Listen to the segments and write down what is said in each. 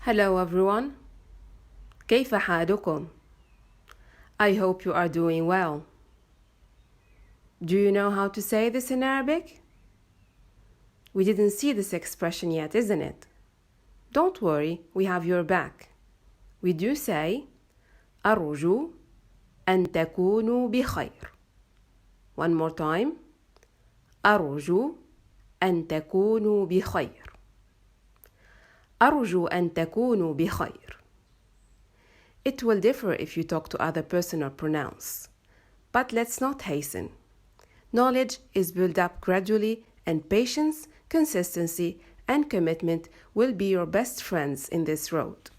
Hello everyone. كيف حالكم? I hope you are doing well. Do you know how to say this in Arabic? We didn't see this expression yet, isn't it? Don't worry, we have your back. We do say أرجو أن تكونوا بخير. One more time. أرجو أن تكونوا بخير. أرجو أن تكونوا بخير. It will differ if you talk to other personal pronouns. But let's not hasten. Knowledge is built up gradually, and patience, consistency, and commitment will be your best friends in this road.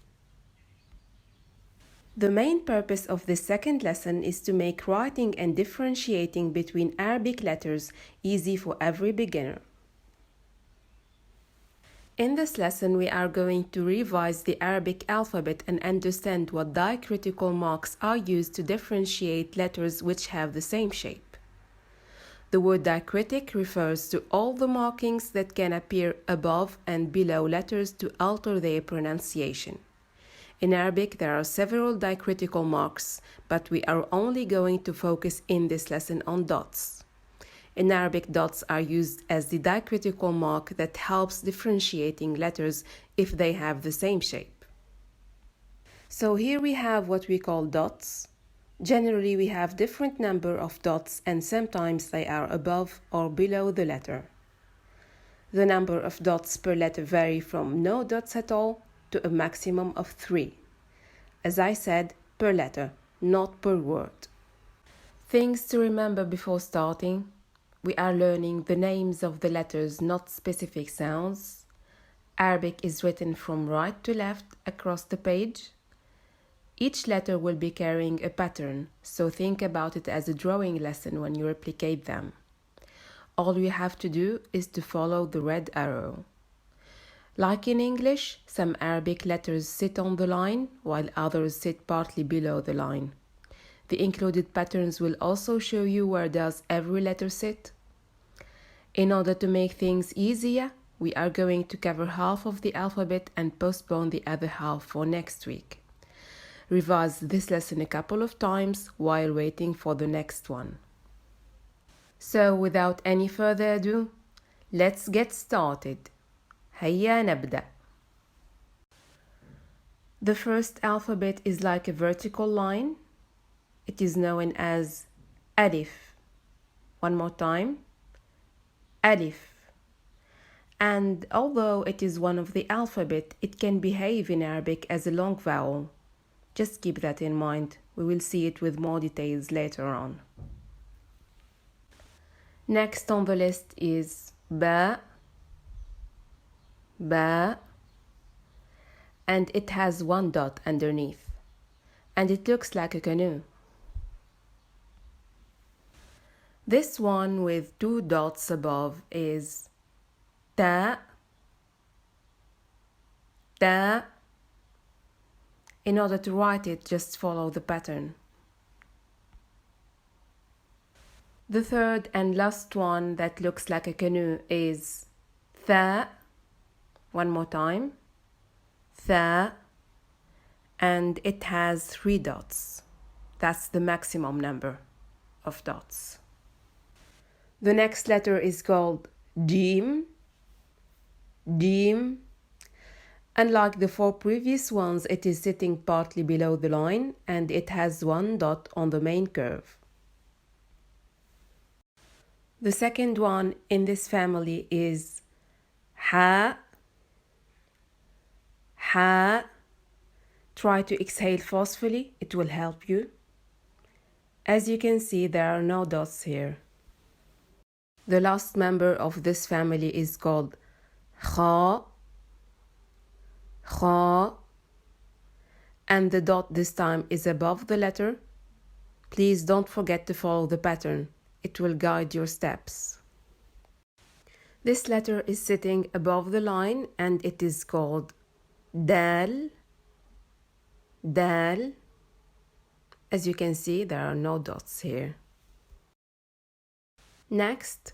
The main purpose of this second lesson is to make writing and differentiating between Arabic letters easy for every beginner. In this lesson, we are going to revise the Arabic alphabet and understand what diacritical marks are used to differentiate letters which have the same shape. The word diacritic refers to all the markings that can appear above and below letters to alter their pronunciation. In Arabic, there are several diacritical marks, but we are only going to focus in this lesson on dots. In Arabic, dots are used as the diacritical mark that helps differentiating letters if they have the same shape. So here we have what we call dots. Generally, we have different number of dots and sometimes they are above or below the letter. The number of dots per letter vary from no dots at all to a maximum of 3. As I said, per letter, not per word. Things to remember before starting. We are learning the names of the letters, not specific sounds. Arabic is written from right to left across the page. Each letter will be carrying a pattern, so think about it as a drawing lesson when you replicate them. All you have to do is to follow the red arrow. Like in English, some Arabic letters sit on the line, while others sit partly below the line. The included patterns will also show you where does every letter sit. In order to make things easier, we are going to cover half of the alphabet and postpone the other half for next week. Revise this lesson a couple of times while waiting for the next one. So without any further ado, let's get started. هيا نبدأ. The first alphabet is like a vertical line. It is known as Alif. One more time. Alif. And although it is one of the alphabet, it can behave in Arabic as a long vowel. Just keep that in mind. We will see it with more details later on. Next on the list is Ba. Ba. And it has one dot underneath. And it looks like a canoe. This one with 2 dots above is Ta. Ta. In order to write it, just follow the pattern. The third and last one that looks like a canoe is Tha. One more time. Tha. And it has 3 dots. That's the maximum number of dots. The next letter is called Jim. Jim. Unlike the 4 previous ones, it is sitting partly below the line and it has 1 dot on the main curve. The second one in this family is Ha. Ha. Try to exhale forcefully, it will help you. As you can see, there are no dots here. The last member of this family is called Kha. Kha. And the dot this time is above the letter. Please don't forget to follow the pattern. It will guide your steps. This letter is sitting above the line and it is called Dal. Dal. As you can see, there are no dots here. Next,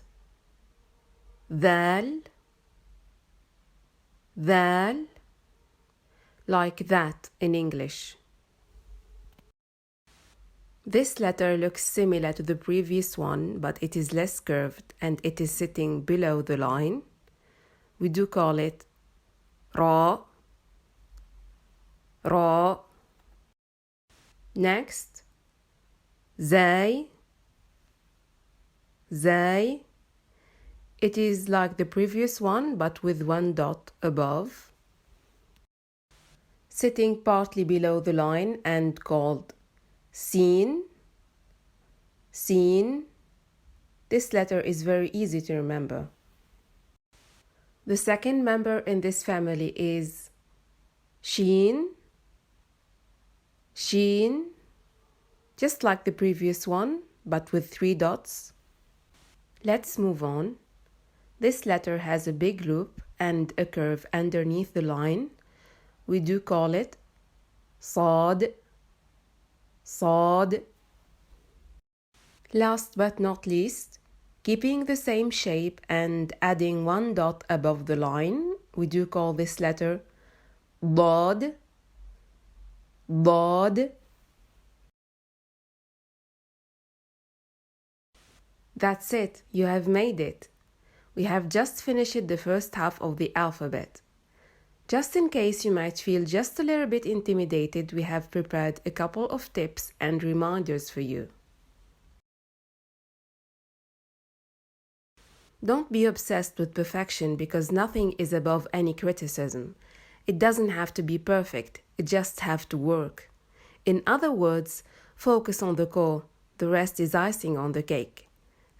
Dal. Dal. like that in English. This letter looks similar to the previous one, but it is less curved and it is sitting below the line. We do call it ra, ra. Next, zay, zay. It is like the previous one, but with one dot above, sitting partly below the line and called sin, sin. This letter is very easy to remember. The second member in this family is sheen, sheen, just like the previous one, but with 3 dots. Let's move on. This letter has a big loop and a curve underneath the line. We do call it صاد, صاد. Last but not least, keeping the same shape and adding 1 dot above the line, we do call this letter ضاد, ضاد. That's it, you have made it. We have just finished the first half of the alphabet. Just in case you might feel just a little bit intimidated, we have prepared a couple of tips and reminders for you. Don't be obsessed with perfection because nothing is above any criticism. It doesn't have to be perfect, it just has to work. In other words, focus on the core, the rest is icing on the cake.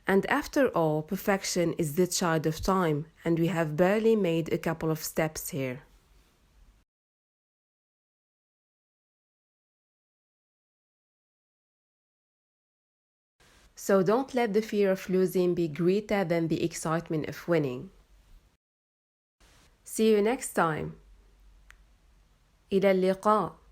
And after all, perfection is the child of time, and we have barely made a couple of steps here. So don't let the fear of losing be greater than the excitement of winning. See you next time. إلى اللقاء.